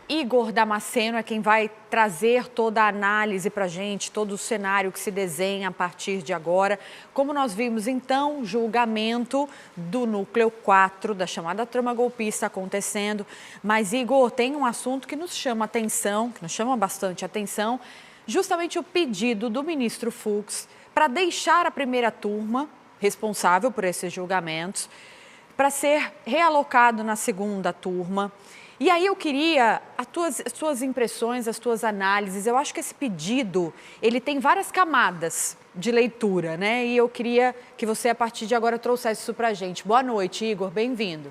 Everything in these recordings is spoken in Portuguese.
Igor Damasceno é quem vai trazer toda a análise para a gente, todo o cenário que se desenha a partir de agora. Como nós vimos, então, julgamento do núcleo 4, da chamada trama golpista acontecendo. Mas, Igor, tem um assunto que nos chama atenção, que nos chama bastante atenção, justamente o pedido do ministro Fux para deixar a primeira turma responsável por esses julgamentos, para ser realocado na segunda turma. E aí eu queria as tuas impressões, as tuas análises. Eu acho que esse pedido, ele tem várias camadas de leitura, né? E eu queria que você, a partir de agora, trouxesse isso para a gente. Boa noite, Igor. Bem-vindo.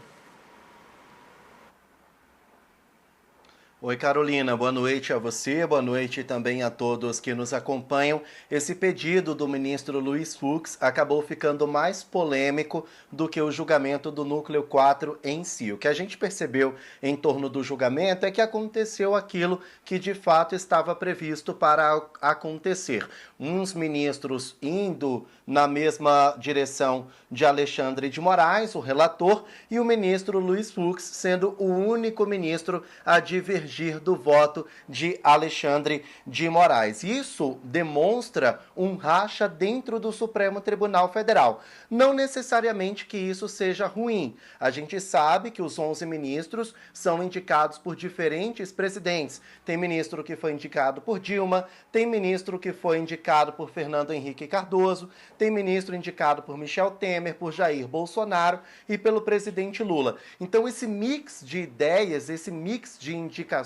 Oi, Carolina, boa noite a você, boa noite também a todos que nos acompanham. Esse pedido do ministro Luiz Fux acabou ficando mais polêmico do que o julgamento do Núcleo 4 em si. O que a gente percebeu em torno do julgamento é que aconteceu aquilo que de fato estava previsto para acontecer. Uns ministros indo na mesma direção de Alexandre de Moraes, o relator, e o ministro Luiz Fux sendo o único ministro a divergir do voto de Alexandre de Moraes. Isso demonstra um racha dentro do Supremo Tribunal Federal. Não necessariamente que isso seja ruim. A gente sabe que os 11 ministros são indicados por diferentes presidentes. Tem ministro que foi indicado por Dilma, tem ministro que foi indicado por Fernando Henrique Cardoso, tem ministro indicado por Michel Temer, por Jair Bolsonaro e pelo presidente Lula. Então esse mix de ideias, esse mix de indicações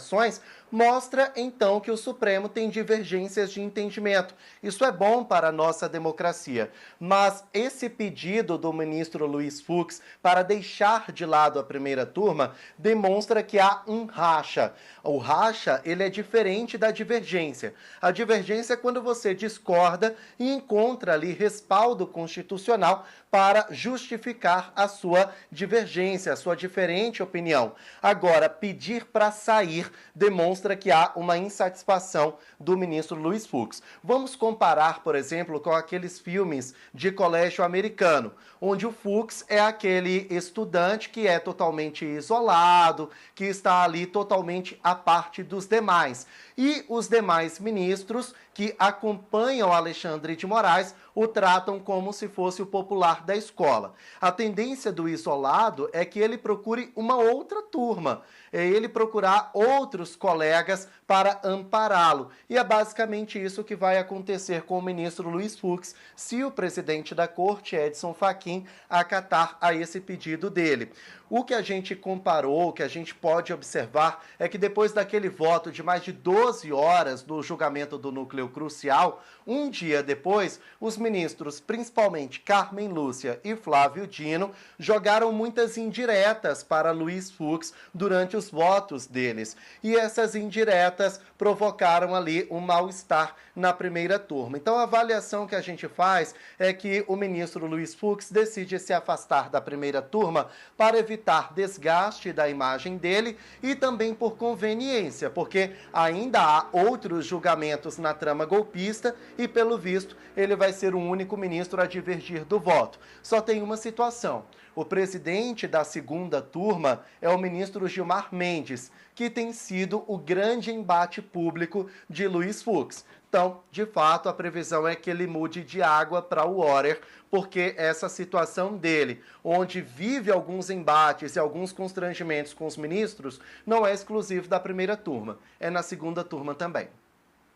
mostra, então, que o Supremo tem divergências de entendimento. Isso é bom para a nossa democracia. Mas esse pedido do ministro Luiz Fux para deixar de lado a primeira turma demonstra que há um racha. O racha, ele é diferente da divergência. A divergência é quando você discorda e encontra ali respaldo constitucional para justificar a sua divergência, a sua diferente opinião. Agora, pedir para sair demonstra que há uma insatisfação do ministro Luiz Fux. Vamos comparar, por exemplo, com aqueles filmes de colégio americano, onde o Fux é aquele estudante que é totalmente isolado, que está ali totalmente à parte dos demais. E os demais ministros que acompanham Alexandre de Moraes o tratam como se fosse o popular da escola. A tendência do isolado é que ele procure uma outra turma, é ele procurar outros colegas para ampará-lo. E é basicamente isso que vai acontecer com o ministro Luiz Fux, se o presidente da corte, Edson Fachin, acatar a esse pedido dele. O que a gente comparou, o que a gente pode observar, é que depois daquele voto de mais de 12 horas do julgamento do núcleo crucial, um dia depois, os ministros, principalmente Carmen Lúcia e Flávio Dino, jogaram muitas indiretas para Luiz Fux durante os votos deles. E essas indiretas provocaram ali um mal-estar na primeira turma. Então a avaliação que a gente faz é que o ministro Luiz Fux decide se afastar da primeira turma para evitar desgaste da imagem dele e também por conveniência, porque ainda há outros julgamentos na trama golpista e, pelo visto, ele vai ser o único ministro a divergir do voto. Só tem uma situação. O presidente da segunda turma é o ministro Gilmar Mendes, que tem sido o grande embate público de Luiz Fux. Então, de fato, a previsão é que ele mude de água para o water, porque essa situação dele, onde vive alguns embates e alguns constrangimentos com os ministros, não é exclusivo da primeira turma, é na segunda turma também.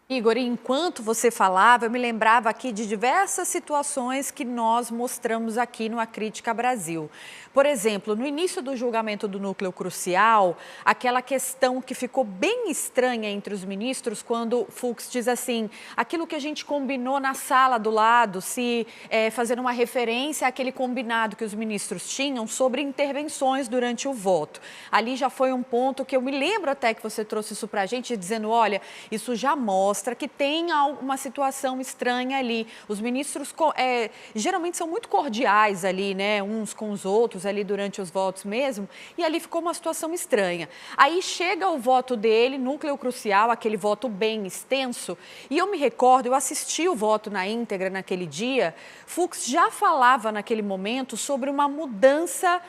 Igor, enquanto você falava, eu me lembrava aqui de diversas situações que nós mostramos aqui no A Crítica Brasil. Por exemplo, no início do julgamento do núcleo crucial, aquela questão que ficou bem estranha entre os ministros, quando Fux diz assim, aquilo que a gente combinou na sala do lado, fazendo uma referência àquele combinado que os ministros tinham sobre intervenções durante o voto. Ali já foi um ponto que eu me lembro até que você trouxe isso para a gente, dizendo, olha, isso já mostra que tem uma situação estranha ali. Os ministros geralmente são muito cordiais ali, né, uns com os outros ali durante os votos mesmo, e ali ficou uma situação estranha. Aí chega o voto dele, núcleo crucial, aquele voto bem extenso, e eu me recordo, eu assisti o voto na íntegra naquele dia, Fux já falava naquele momento sobre uma mudança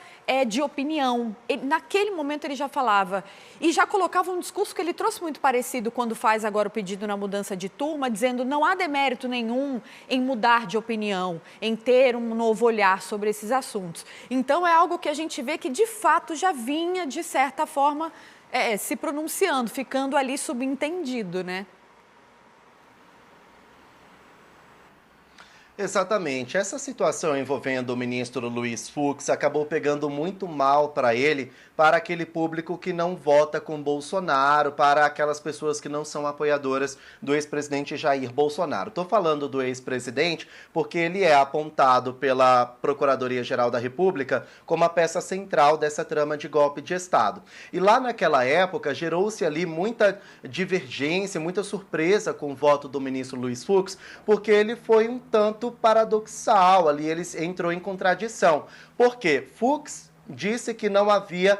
de opinião. Naquele momento ele já falava e já colocava um discurso que ele trouxe muito parecido quando faz agora o pedido na mudança de turma, dizendo não há demérito nenhum em mudar de opinião, em ter um novo olhar sobre esses assuntos. Então é algo que a gente vê que de fato já vinha, de certa forma, se pronunciando, ficando ali subentendido, né? Exatamente. Essa situação envolvendo o ministro Luiz Fux acabou pegando muito mal para ele, para aquele público que não vota com Bolsonaro, para aquelas pessoas que não são apoiadoras do ex-presidente Jair Bolsonaro. Estou falando do ex-presidente porque ele é apontado pela Procuradoria-Geral da República como a peça central dessa trama de golpe de Estado. E lá naquela época gerou-se ali muita divergência, muita surpresa com o voto do ministro Luiz Fux, porque ele foi um tanto paradoxal, ali ele entrou em contradição. Por quê? Fux disse que não havia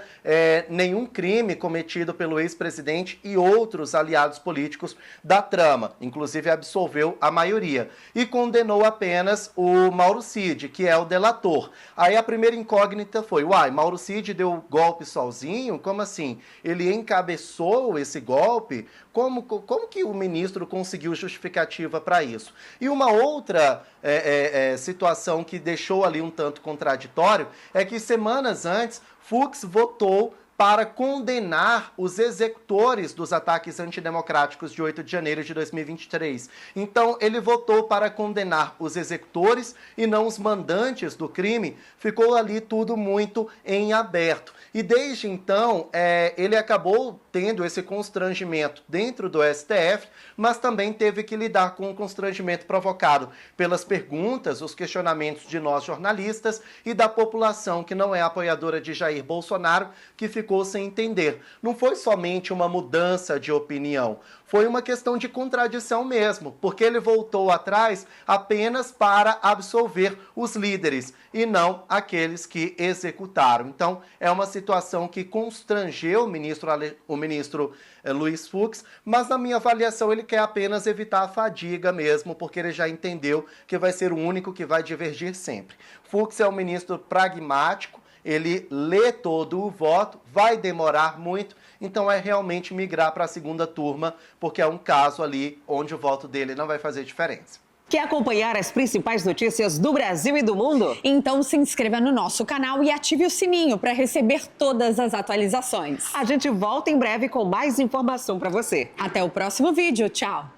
nenhum crime cometido pelo ex-presidente e outros aliados políticos da trama, inclusive absolveu a maioria, e condenou apenas o Mauro Cid, que é o delator. Aí a primeira incógnita foi, Mauro Cid deu golpe sozinho? Como assim? Ele encabeçou esse golpe? Como que o ministro conseguiu justificativa para isso? E uma outra situação que deixou ali um tanto contraditório é que semanas antes, Fux votou para condenar os executores dos ataques antidemocráticos de 8 de janeiro de 2023. Então, ele votou para condenar os executores e não os mandantes do crime. Ficou ali tudo muito em aberto. E desde então, ele acabou tendo esse constrangimento dentro do STF, mas também teve que lidar com o constrangimento provocado pelas perguntas, os questionamentos de nós jornalistas e da população que não é apoiadora de Jair Bolsonaro, que ficou sem entender. Não foi somente uma mudança de opinião, foi uma questão de contradição mesmo, porque ele voltou atrás apenas para absolver os líderes e não aqueles que executaram. Então, é uma situação que constrangeu o ministro Luiz Fux, mas na minha avaliação ele quer apenas evitar a fadiga mesmo, porque ele já entendeu que vai ser o único que vai divergir sempre. Fux é um ministro pragmático, ele lê todo o voto, vai demorar muito, então é realmente migrar para a segunda turma, porque é um caso ali onde o voto dele não vai fazer diferença. Quer acompanhar as principais notícias do Brasil e do mundo? Então se inscreva no nosso canal e ative o sininho para receber todas as atualizações. A gente volta em breve com mais informação para você. Até o próximo vídeo. Tchau!